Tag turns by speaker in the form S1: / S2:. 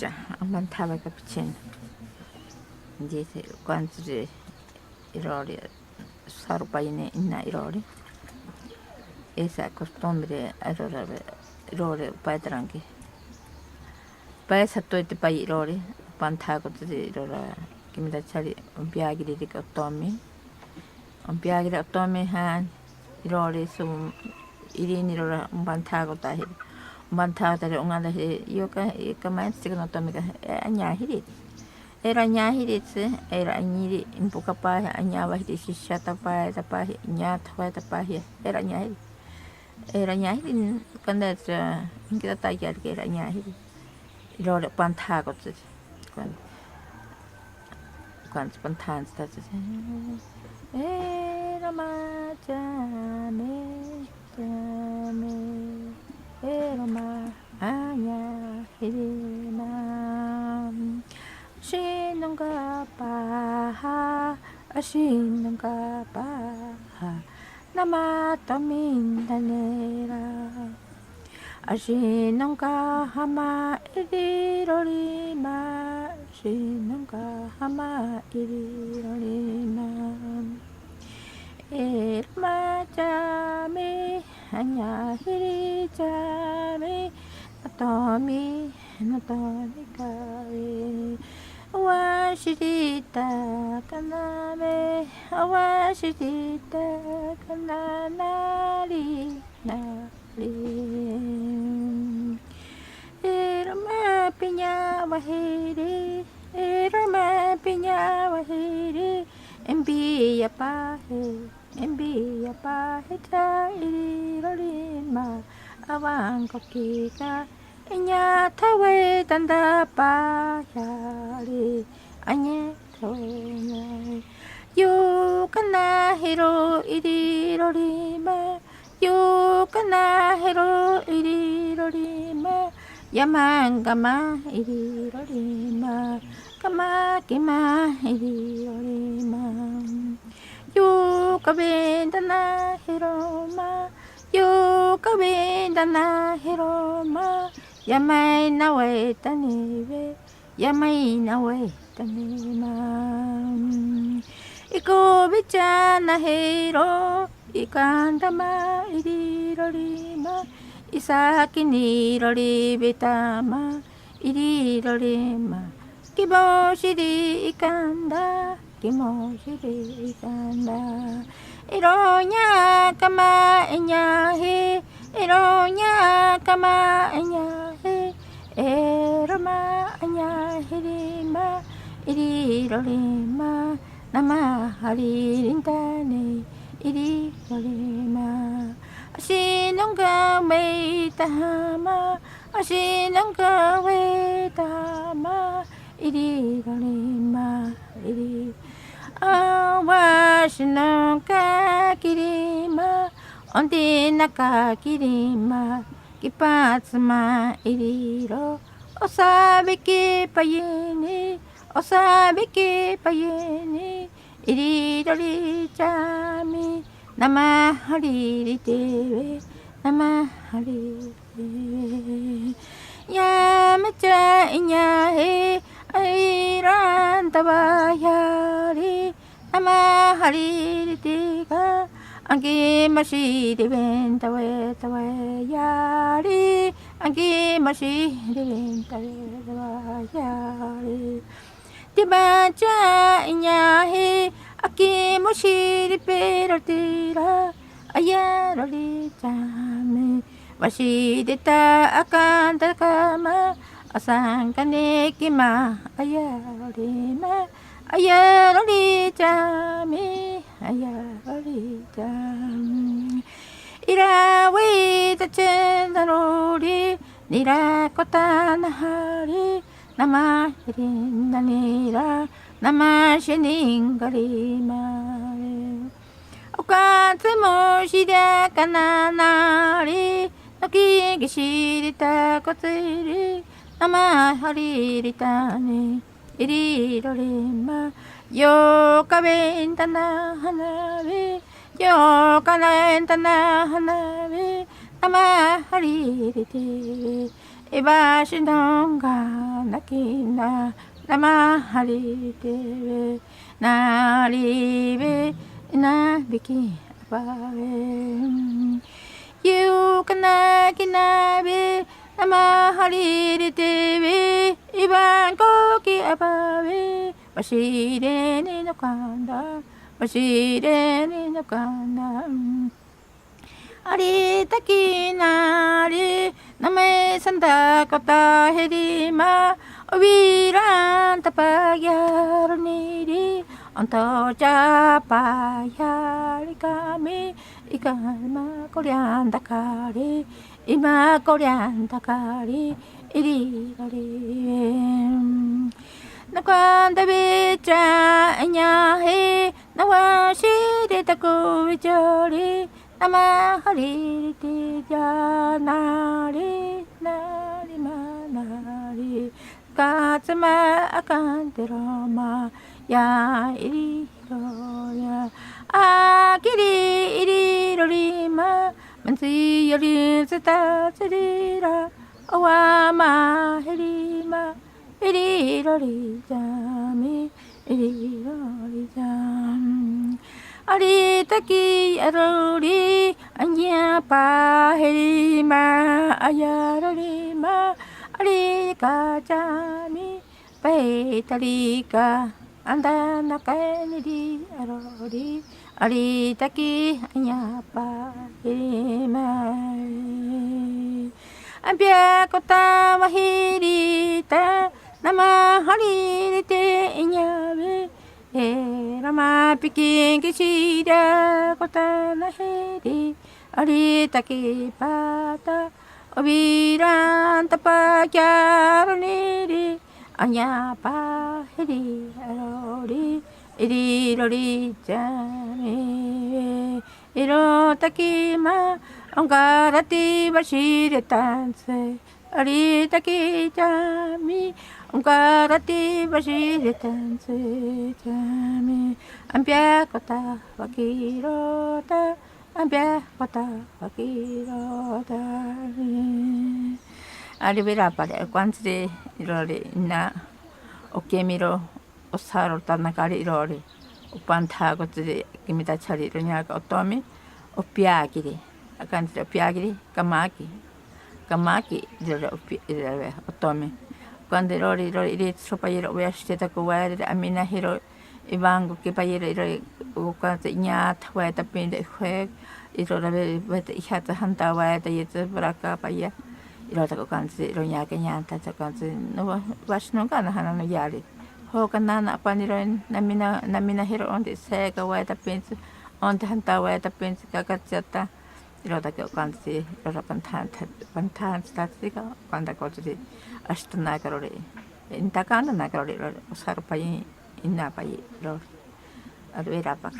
S1: Macha, man tava cappuccino. Dice quanto di irori sarpaine in irori. Esa costumbre irori paetrangi. Paesa toite pai irori, pantago di irora, che mi da chali un piagiri di ottomi. Un piagiri ottomi han irori su irini irora un pantago tahi. Bantao tadi ungada he yoka kamain stik no tomika anya hiri era nya hiri tse era anyiri impuka pa anya wa hiri shishata pa tapa nya thwa tapa era nya hiri kanda tsa ingita ta yar ke era nya hiri ro pantha ko tse kan spontan sta tse era ma jane Eroma anya hirina Shinunga paha Ashinunga paha Namata mindanera Ashinunga hama irirorima Ashinunga hama irirorima Eroma jame anya hiri jame natomi kare awashirita kaname awashirita kananari nari irama pinya wahiri embi pahe ta irirorima awang kokika enya tawe tanda payari anye tonya yu kana hiro irirorima yamangama irirorima kama kima irirorima yu kabendana hiroma yamai nawe taniwe tanima iko bichana hiro ikandama irirorima isaki nirori betama irirorima kiboshiri ikanda ironya kama enyahe eroma anyahirima irirorima nama haririntane irirorima asinonga weitahama irirorima awashinoka kirima ondinaka kirima kipatsuma iriro osabiki payeni irirori chami nama hariri yamacha inyahe airan tabayari nama hariri tiga angki masih tawe yari angki masih tawe yari dibaca inyahe aki masih perotira ayaroli chame masih dita akan terkama asangkane kima ayaroli chame irawe tachendarori nirakota nahari nama hirinanira nama shiningarima okatsumo shiriakananari noki gishirita kotsiri nama hariritane irirorima yo kabentana hanabe nama haririte eba shindonga naki kina nama hari tewe naribe na biki abawe yu kana kinabe nama hari tewe iban koki abawe wasire ni no kanda wasire ni no kanda ari takinari name santa kota herima obiran tapagyar niri onto japayari kami ikalma korean dakari ima korean dakari iri nakanda bicha nya he nawashi de taku vichori nama hari tiga nari nari manari katsuma akan teroma ya iri ya akiri iri lima mansi yori seta sedira awama herima iri lori jami iri lori jam ari taki arori anya pa herima ayarima ari kajami petalika anda nakani di arori ari taki anya pa herima ampia kota wahirita nama hari te inyabe Rama piking kisida kota naheri ari taki pata obiran tapakyar niri anya pa heri arori iri rori jami iro taki ma angkarati bashire tanse ari taki jami angkarati bashire tanse jami ampia kota wakirota ampia kota wakirota ari berapa kuanti irori na okemiro osaro tanakari irori upanta kotri kimita chari ronya otomi opiagiri akan opiagiri kamaki irori otomi cuando irori iri sopayero weste ta kuwari amina hiro ibango que payero irori cuando nyat weta pinde hwe irori weta ihata hanta weta yeta braka paya irori ta kuanti ronya kenyanta ta kuanti no wasno kana hana no yari ho kana apa niro namina hiro onde sega weta pinde onde hanta weta pinde kakachata irori ta kuanti irori pantan statika cuando kotri hasta nakarori intakanda nakarori usar payi inna payi ro advera pak